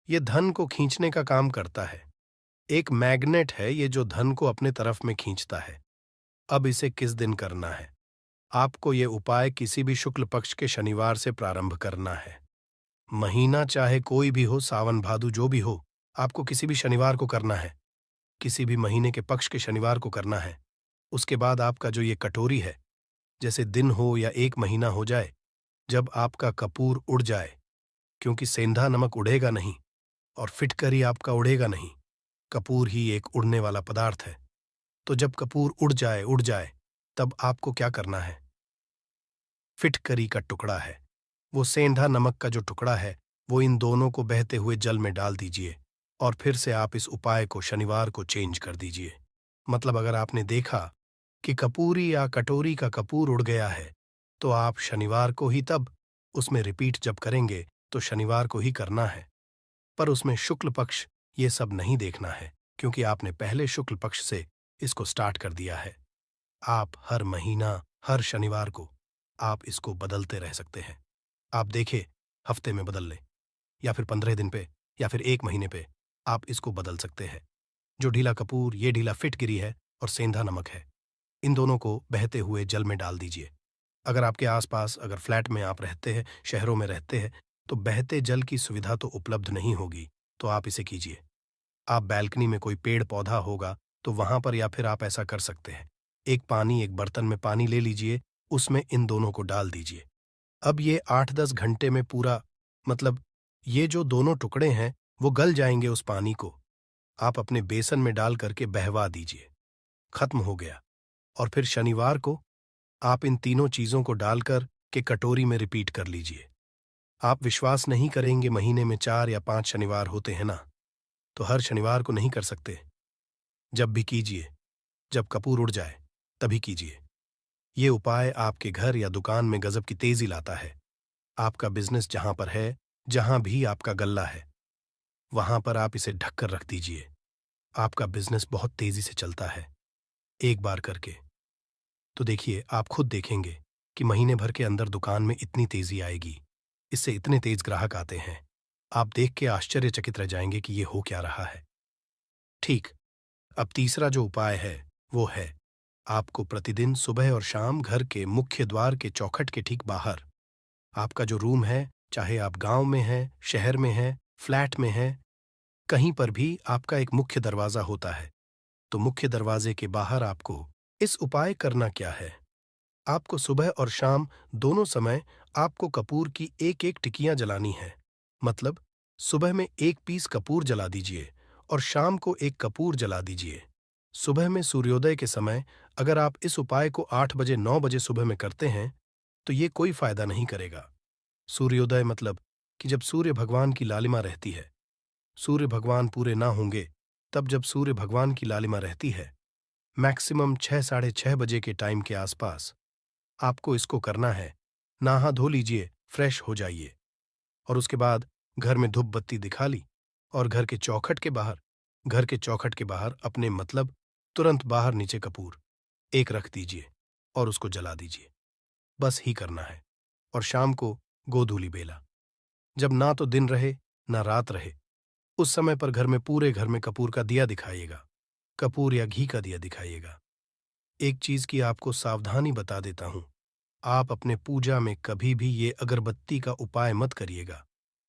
ये धन को खींचने का काम करता है। एक मैग्नेट है ये जो धन को अपने तरफ में खींचता है। अब इसे किस दिन करना है? आपको ये उपाय किसी भी शुक्ल पक्ष के शनिवार से प्रारंभ करना है। महीना चाहे कोई भी हो, सावन भादु जो भी हो, आपको किसी भी शनिवार को करना है। किसी भी महीने के पक्ष के शनिवार को करना है। उसके बाद आपका जो ये कटोरी है, जैसे दिन हो या एक महीना हो जाए, जब आपका कपूर उड़ जाए, क्योंकि सेंधा नमक उड़ेगा नहीं और फिटकरी आपका उड़ेगा नहीं, कपूर ही एक उड़ने वाला पदार्थ है। तो जब कपूर उड़ जाए, तब आपको क्या करना है? फिटकरी का टुकड़ा है, वो सेंधा नमक का जो टुकड़ा है, वो इन दोनों को बहते हुए जल में डाल दीजिए और फिर से आप इस उपाय को शनिवार को चेंज कर दीजिए। मतलब अगर आपने देखा कि कपूरी या कटोरी का कपूर उड़ गया है, तो आप शनिवार को ही तब उसमें रिपीट जब करेंगे तो शनिवार को ही करना है। पर उसमें शुक्ल पक्ष ये सब नहीं देखना है, क्योंकि आपने पहले शुक्ल पक्ष से इसको स्टार्ट कर दिया है। आप हर महीना, हर शनिवार को आप इसको बदलते रह सकते हैं। आप देखिए, हफ्ते में बदल लें या फिर 15 दिन पे या फिर 1 महीने पे आप इसको बदल सकते हैं। जो ढीला कपूर, ये ढीला फिटगिरी है और सेंधा नमक है, इन दोनों को बहते हुए जल में डाल दीजिए। अगर आपके आसपास, अगर फ्लैट में आप रहते हैं, शहरों में रहते हैं, तो बहते जल की सुविधा तो उपलब्ध नहीं होगी, तो आप इसे कीजिए। आप बैल्कनी में कोई पेड़ पौधा होगा तो वहां पर या फिर आप ऐसा कर सकते हैं, एक बर्तन में पानी ले लीजिए, उसमें इन दोनों को डाल दीजिए। अब ये 8-10 घंटे में पूरा, मतलब ये जो दोनों टुकड़े हैं वो गल जाएंगे उस पानी को। आप अपने बेसन में डाल करके बहवा दीजिए, खत्म हो गया। और फिर शनिवार को आप इन तीनों चीजों को डालकर के कटोरी में रिपीट कर लीजिए। आप विश्वास नहीं करेंगे, महीने में 4 या 5 शनिवार होते हैं ना, तो हर शनिवार को नहीं कर सकते। जब भी कीजिए, जब कपूर उड़ जाए तभी कीजिए। ये उपाय आपके घर या दुकान में गजब की तेजी लाता है। आपका बिजनेस जहां पर है, जहां भी आपका गल्ला है, वहां पर आप इसे ढककर रख दीजिए। आपका बिजनेस बहुत तेजी से चलता है। एक बार करके तो देखिए, आप खुद देखेंगे कि महीने भर के अंदर दुकान में इतनी तेजी आएगी, इससे इतने तेज ग्राहक आते हैं। आप देख के आश्चर्यचकित रह जाएंगे कि ये हो क्या रहा है। ठीक, अब तीसरा जो उपाय है वो है, आपको प्रतिदिन सुबह और शाम घर के मुख्य द्वार के चौखट के ठीक बाहर, आपका जो रूम है, चाहे आप गांव में हैं, शहर में हैं, फ्लैट में हैं, कहीं पर भी आपका एक मुख्य दरवाजा होता है। तो मुख्य दरवाजे के बाहर आपको इस उपाय करना क्या है? आपको सुबह और शाम दोनों समय आपको कपूर की एक एक टिकियां जलानी है। मतलब सुबह में 1 पीस कपूर जला दीजिए और शाम को 1 कपूर जला दीजिए। सुबह में सूर्योदय के समय अगर आप इस उपाय को 8 बजे 9 बजे सुबह में करते हैं तो ये कोई फायदा नहीं करेगा। सूर्योदय मतलब कि जब सूर्य भगवान की लालिमा रहती है, सूर्य भगवान पूरे ना होंगे, तब जब सूर्य भगवान की लालिमा रहती है, मैक्सिमम 6 साढ़े 6 बजे के टाइम के आसपास आपको इसको करना है। नहा धो लीजिए, फ्रेश हो जाइए और उसके बाद घर में धूप बत्ती दिखा ली और घर के चौखट के बाहर अपने, मतलब तुरंत बाहर नीचे कपूर एक रख दीजिए और उसको जला दीजिए। बस ही करना है। और शाम को गोधूली बेला, जब ना तो दिन रहे ना रात रहे, उस समय पर घर में, पूरे घर में कपूर का दिया दिखाइएगा, कपूर या घी का दिया दिखाइएगा। एक चीज की आपको सावधानी बता देता हूं, आप अपने पूजा में कभी भी ये अगरबत्ती का उपाय मत करिएगा,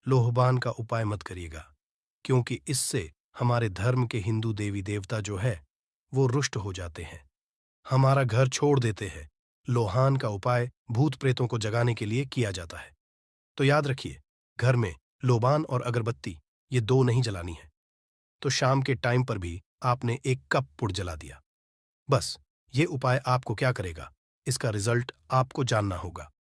लोहबान का उपाय मत करिएगा, क्योंकि इससे हमारे धर्म के हिंदू देवी देवता जो है वो रुष्ट हो जाते हैं, हमारा घर छोड़ देते हैं। लोहान का उपाय भूत प्रेतों को जगाने के लिए किया जाता है। तो याद रखिए, घर में लोबान और अगरबत्ती ये 2 नहीं जलानी है। तो शाम के टाइम पर भी आपने 1 कप पुड़ जला दिया। बस ये उपाय आपको क्या करेगा, इसका रिजल्ट आपको जानना होगा।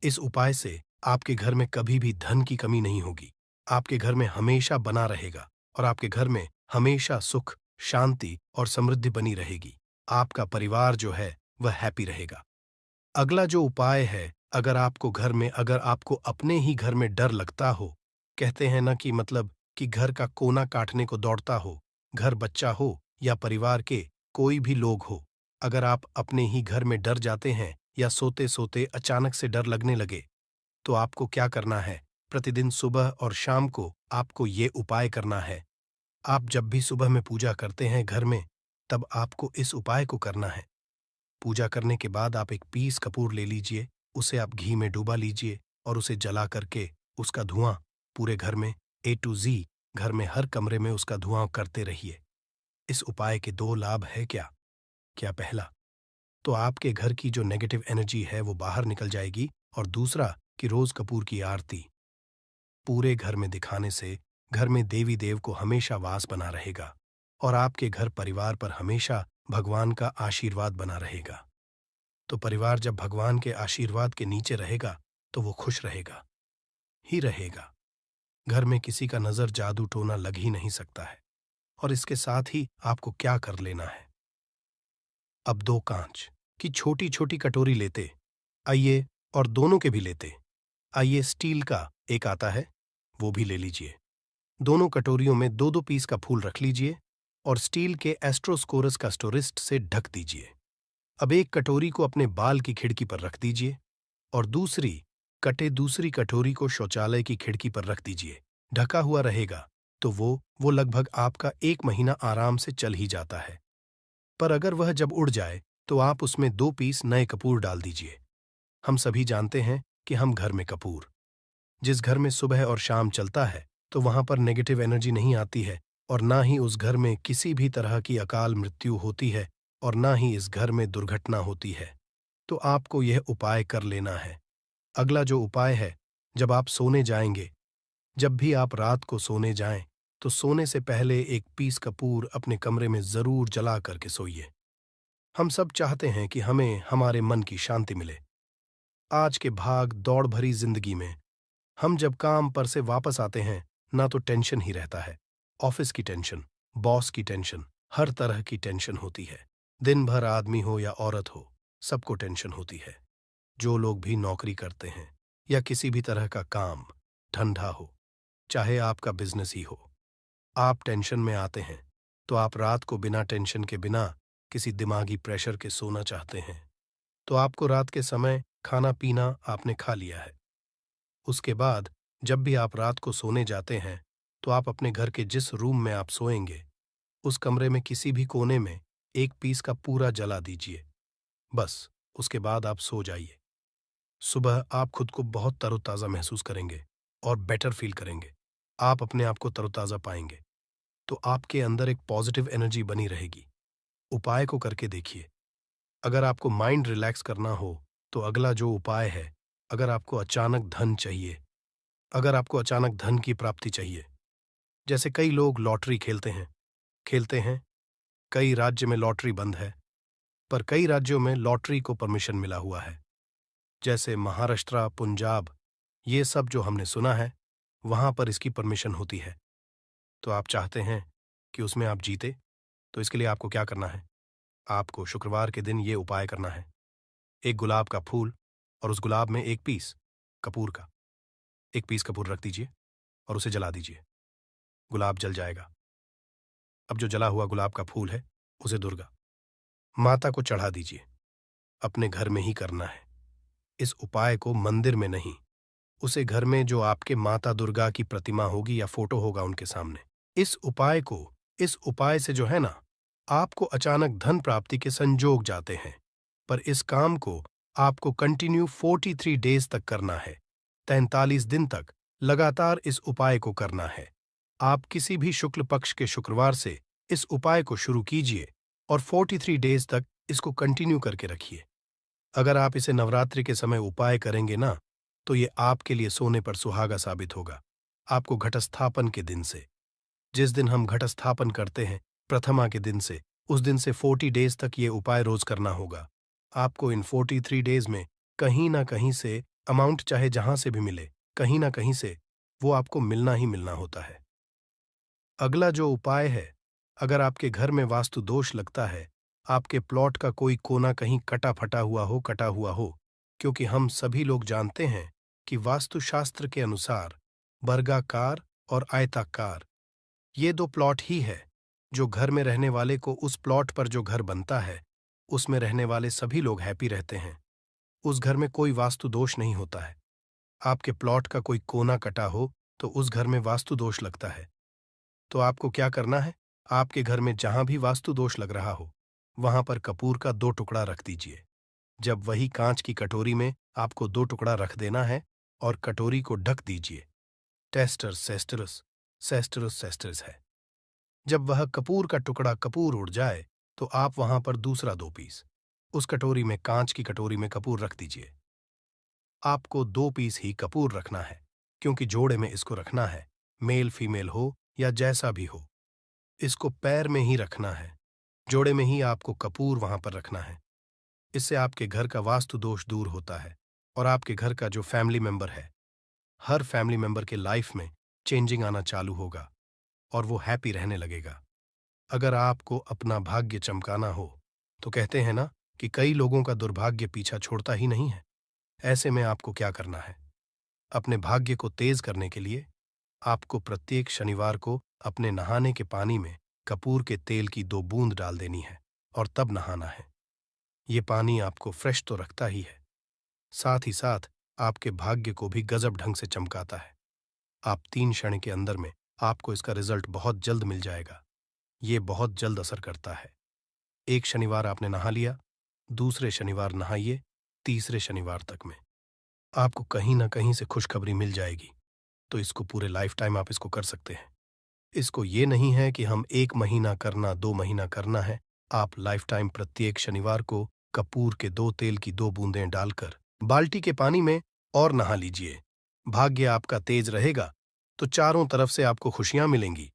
इस उपाय से आपके घर में कभी भी धन की कमी नहीं होगी, आपके घर में हमेशा बना रहेगा और आपके घर में हमेशा सुख, शांति और समृद्धि बनी रहेगी। आपका परिवार जो है वह हैप्पी रहेगा। अगला जो उपाय है, अगर आपको अपने ही घर में डर लगता हो कहते हैं ना कि मतलब कि घर का कोना काटने को दौड़ता हो, घर बच्चा हो या परिवार के कोई भी लोग हो, अगर आप अपने ही घर में डर जाते हैं या सोते सोते अचानक से डर लगने लगे, तो आपको क्या करना है? प्रतिदिन सुबह और शाम को आपको ये उपाय करना है। आप जब भी सुबह में पूजा करते हैं घर में, तब आपको इस उपाय को करना है। पूजा करने के बाद आप एक पीस कपूर ले लीजिए, उसे आप घी में डुबा लीजिए और उसे जला करके उसका धुआं पूरे घर में ए टू जी, घर में हर कमरे में उसका धुआं करते रहिए। इस उपाय के दो लाभ है क्या? क्या पहला, तो आपके घर की जो नेगेटिव एनर्जी है वो बाहर निकल जाएगी, और दूसरा कि रोज कपूर की आरती पूरे घर में दिखाने से घर में देवी देव को हमेशा वास बना रहेगा और आपके घर परिवार पर हमेशा भगवान का आशीर्वाद बना रहेगा। तो परिवार जब भगवान के आशीर्वाद के नीचे रहेगा तो वो खुश रहेगा ही रहेगा। घर में किसी का नजर जादू टोना लग ही नहीं सकता है। और इसके साथ ही आपको क्या कर लेना है? अब दो कांच की छोटी छोटी कटोरी लेते आइए, और दोनों के भी लेते आइए, स्टील का एक आता है, वो भी ले लीजिए। दोनों कटोरियों में दो दो पीस का फूल रख लीजिए और स्टील के एस्ट्रोस्कोरस का स्टोरिस्ट से ढक दीजिए। अब एक कटोरी को अपने बाल की खिड़की पर रख दीजिए और दूसरी कटोरी को शौचालय की खिड़की पर रख दीजिए। ढका हुआ रहेगा तो वो लगभग आपका 1 महीना आराम से चल ही जाता है। पर अगर वह जब उड़ जाए तो आप उसमें 2 पीस नए कपूर डाल दीजिए। हम सभी जानते हैं कि हम घर में कपूर, जिस घर में सुबह और शाम चलता है तो वहां पर नेगेटिव एनर्जी नहीं आती है, और ना ही उस घर में किसी भी तरह की अकाल मृत्यु होती है, और ना ही इस घर में दुर्घटना होती है। तो आपको यह उपाय कर लेना है। अगला जो उपाय है, जब आप सोने जाएंगे, जब भी आप रात को सोने जाएं, तो सोने से पहले 1 पीस कपूर अपने कमरे में जरूर जला करके सोइए। हम सब चाहते हैं कि हमें हमारे मन की शांति मिले। आज के भाग दौड़ भरी जिंदगी में हम जब काम पर से वापस आते हैं, ना तो टेंशन ही रहता है। ऑफिस की टेंशन, बॉस की टेंशन, हर तरह की टेंशन होती है। दिन भर आदमी हो या औरत हो, सबको टेंशन होती है। जो लोग भी नौकरी करते हैं या किसी भी तरह का काम धंधा हो, चाहे आपका बिजनेस ही हो, आप टेंशन में आते हैं तो आप रात को बिना टेंशन के, बिना किसी दिमागी प्रेशर के सोना चाहते हैं। तो आपको रात के समय खाना पीना आपने खा लिया है। उसके बाद जब भी आप रात को सोने जाते हैं तो आप अपने घर के जिस रूम में आप सोएंगे, उस कमरे में किसी भी कोने में 1 पीस का पूरा जला दीजिए। बस उसके बाद आप सो जाइए। सुबह आप खुद को बहुत तरोताज़ा महसूस करेंगे और बेटर फील करेंगे। आप अपने आप को तरोताज़ा पाएंगे, तो आपके अंदर एक पॉजिटिव एनर्जी बनी रहेगी। उपाय को करके देखिए। अगर आपको माइंड रिलैक्स करना हो तो अगला जो उपाय है, अगर आपको अचानक धन चाहिए, अगर आपको अचानक धन की प्राप्ति चाहिए, जैसे कई लोग लॉटरी खेलते हैं, कई राज्य में लॉटरी बंद है, पर कई राज्यों में लॉटरी को परमिशन मिला हुआ है, जैसे महाराष्ट्र, पंजाब, ये सब जो हमने सुना है, वहां पर इसकी परमिशन होती है। तो आप चाहते हैं कि उसमें आप जीते, तो इसके लिए आपको क्या करना है? आपको शुक्रवार के दिन ये उपाय करना है। एक गुलाब का फूल और उस गुलाब में 1 पीस कपूर का, 1 पीस कपूर रख दीजिए और उसे जला दीजिए। गुलाब जल जाएगा। अब जो जला हुआ गुलाब का फूल है, उसे दुर्गा माता को चढ़ा दीजिए। अपने घर में ही करना है। इस उपाय को मंदिर में नहीं, उसे घर में जो आपके माता दुर्गा की प्रतिमा होगी या फोटो होगा उनके सामने। इस उपाय से जो है ना, आपको अचानक धन प्राप्ति के संजोग जाते हैं। पर इस काम को आपको कंटिन्यू 43 डेज तक करना है। 43 दिन तक लगातार इस उपाय को करना है। आप किसी भी शुक्ल पक्ष के शुक्रवार से इस उपाय को शुरू कीजिए और 43 डेज तक इसको कंटिन्यू करके रखिए। अगर आप इसे नवरात्रि के समय उपाय करेंगे ना, तो ये आपके लिए सोने पर सुहागा साबित होगा। आपको घटस्थापन के दिन से, जिस दिन हम घटस्थापन करते हैं, प्रथमा के दिन से, उस दिन से 40 डेज तक ये उपाय रोज करना होगा। आपको इन 43 डेज में कहीं ना कहीं से अमाउंट, चाहे जहां से भी मिले, कहीं ना कहीं से वो आपको मिलना ही मिलना होता है। अगला जो उपाय है, अगर आपके घर में वास्तु दोष लगता है, आपके प्लॉट का कोई कोना कहीं कटा हुआ हो, क्योंकि हम सभी लोग जानते हैं कि वास्तुशास्त्र के अनुसार वर्गाकार और आयताकार, ये दो प्लॉट ही है जो घर में रहने वाले को उस प्लॉट पर जो घर बनता है उसमें रहने वाले सभी लोग हैप्पी रहते हैं। उस घर में कोई वास्तु दोष नहीं होता है। आपके प्लॉट का कोई कोना कटा हो तो उस घर में वास्तु दोष लगता है। तो आपको क्या करना है? आपके घर में जहां भी वास्तु दोष लग रहा हो वहां पर कपूर का 2 टुकड़ा रख दीजिए। जब वही कांच की कटोरी में आपको 2 टुकड़ा रख देना है और कटोरी को ढक दीजिए। टेस्टर सेस्टरस, सेस्टरस सेस्टरस है। जब वह कपूर का टुकड़ा कपूर उड़ जाए तो आप वहां पर दूसरा 2 पीस उस कटोरी में, कांच की कटोरी में कपूर रख दीजिए। आपको 2 पीस ही कपूर रखना है क्योंकि जोड़े में इसको रखना है, मेल फीमेल हो या जैसा भी हो। इसको पैर में ही रखना है, जोड़े में ही आपको कपूर वहां पर रखना है। इससे आपके घर का वास्तु दोष दूर होता है और आपके घर का जो फैमिली मेंबर है, हर फैमिली मेंबर के लाइफ में चेंजिंग आना चालू होगा और वो हैप्पी रहने लगेगा। अगर आपको अपना भाग्य चमकाना हो तो कहते हैं ना कि कई लोगों का दुर्भाग्य पीछा छोड़ता ही नहीं है। ऐसे में आपको क्या करना है? अपने भाग्य को तेज करने के लिए आपको प्रत्येक शनिवार को अपने नहाने के पानी में कपूर के तेल की 2 बूंद डाल देनी है और तब नहाना है। ये पानी आपको फ्रेश तो रखता ही है, साथ ही साथ आपके भाग्य को भी गजब ढंग से चमकाता है। आप 3 क्षण के अंदर में आपको इसका रिजल्ट बहुत जल्द मिल जाएगा। ये बहुत जल्द असर करता है। एक शनिवार आपने नहा लिया, दूसरे शनिवार नहाइए, तीसरे शनिवार तक में आपको कहीं ना कहीं से खुशखबरी मिल जाएगी। तो इसको पूरे लाइफ टाइम आप इसको कर सकते हैं। इसको ये नहीं है कि हम 1 महीना करना, 2 महीना करना है। आप लाइफ टाइम प्रत्येक शनिवार को कपूर के 2 तेल की 2 बूंदें डालकर बाल्टी के पानी में और नहा लीजिए। भाग्य आपका तेज रहेगा तो चारों तरफ से आपको खुशियां मिलेंगी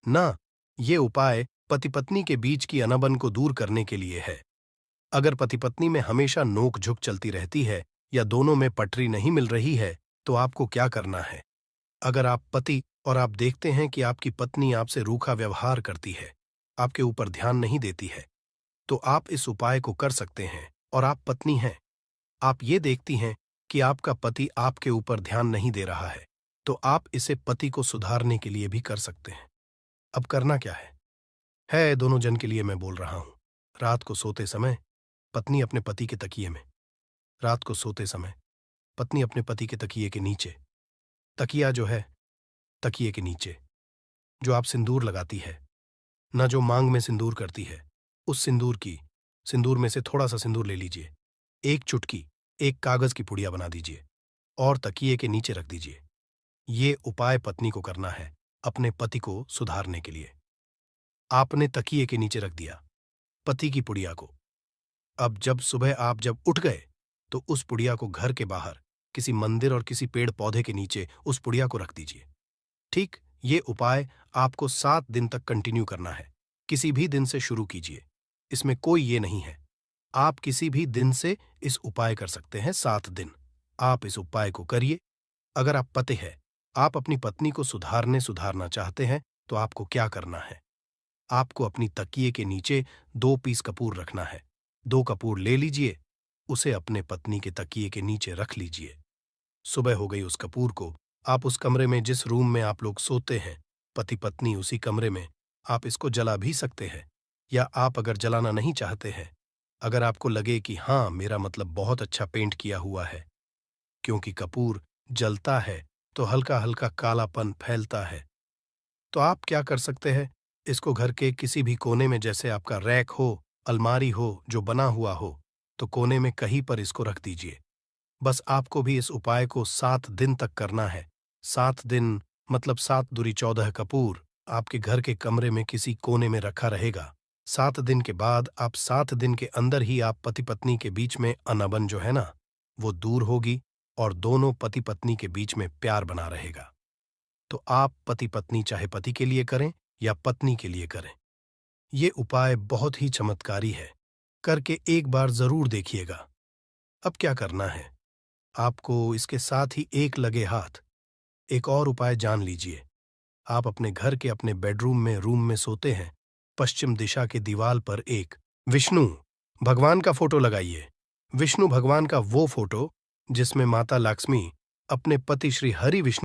ना। ये उपाय पति पत्नी के बीच की अनबन को दूर करने के लिए है। अगर पति पत्नी में हमेशा नोक झुक चलती रहती है या दोनों में पटरी नहीं मिल रही है तो आपको क्या करना है? अगर आप पति और आप देखते हैं कि आपकी पत्नी आपसे रूखा व्यवहार करती है, आपके ऊपर ध्यान नहीं देती है, तो आप इस उपाय को कर सकते हैं। और आप पत्नी हैं, आप ये देखती हैं कि आपका पति आपके ऊपर ध्यान नहीं दे रहा है, तो आप इसे पति को सुधारने के लिए भी कर सकते हैं। अब करना क्या है दोनों जन के लिए मैं बोल रहा हूं। रात को सोते समय पत्नी अपने पति के तकिए में, रात को सोते समय पत्नी अपने पति के तकिए के नीचे, तकिया जो है तकिए के नीचे जो आप सिंदूर लगाती है ना, जो मांग में सिंदूर करती है, उस सिंदूर में से थोड़ा सा सिंदूर ले लीजिए, एक चुटकी एक कागज की पुड़िया बना दीजिए और तकिए के नीचे रख दीजिए। ये उपाय पत्नी को करना है अपने पति को सुधारने के लिए। आपने तकिए के नीचे रख दिया पति की पुड़िया को। अब जब सुबह आप जब उठ गए तो उस पुड़िया को घर के बाहर किसी मंदिर और किसी पेड़ पौधे के नीचे उस पुड़िया को रख दीजिए। ठीक, ये उपाय आपको 7 दिन तक कंटिन्यू करना है। किसी भी दिन से शुरू कीजिए, इसमें कोई ये नहीं है। आप किसी भी दिन से इस उपाय कर सकते हैं। 7 दिन आप इस उपाय को करिए। अगर आप पति हैं, आप अपनी पत्नी को सुधारना चाहते हैं तो आपको क्या करना है? आपको अपनी तकिए के नीचे 2 पीस कपूर रखना है। 2 कपूर ले लीजिए, उसे अपने पत्नी के तकिए के नीचे रख लीजिए। सुबह हो गई, उस कपूर को आप उस कमरे में जिस रूम में आप लोग सोते हैं, पति पत्नी उसी कमरे में आप इसको जला भी सकते हैं। या आप अगर जलाना नहीं चाहते हैं, अगर आपको लगे कि हाँ मेरा मतलब बहुत अच्छा पेंट किया हुआ है, क्योंकि कपूर जलता है तो हल्का हल्का कालापन फैलता है, तो आप क्या कर सकते हैं? इसको घर के किसी भी कोने में, जैसे आपका रैक हो, अलमारी हो जो बना हुआ हो, तो कोने में कहीं पर इसको रख दीजिए। बस आपको भी इस उपाय को 7 दिन तक करना है। 7 दिन मतलब 7 दूरी 14 कपूर आपके घर के कमरे में किसी कोने में रखा रहेगा। 7 दिन के बाद आप 7 दिन के अंदर ही आप पति पत्नी के बीच में अनबन जो है ना, वो दूर होगी और दोनों पति पत्नी के बीच में प्यार बना रहेगा। तो आप पति पत्नी चाहे पति के लिए करें या पत्नी के लिए करें, ये उपाय बहुत ही चमत्कारी है। करके एक बार जरूर देखिएगा। अब क्या करना है? आपको इसके साथ ही एक लगे हाथ एक और उपाय जान लीजिए। आप अपने घर के अपने बेडरूम में, रूम में सोते हैं, पश्चिम दिशा के दीवार पर एक विष्णु भगवान का फोटो लगाइए। विष्णु भगवान का वो फोटो जिसमें माता लक्ष्मी अपने पति श्री हरि विष्णु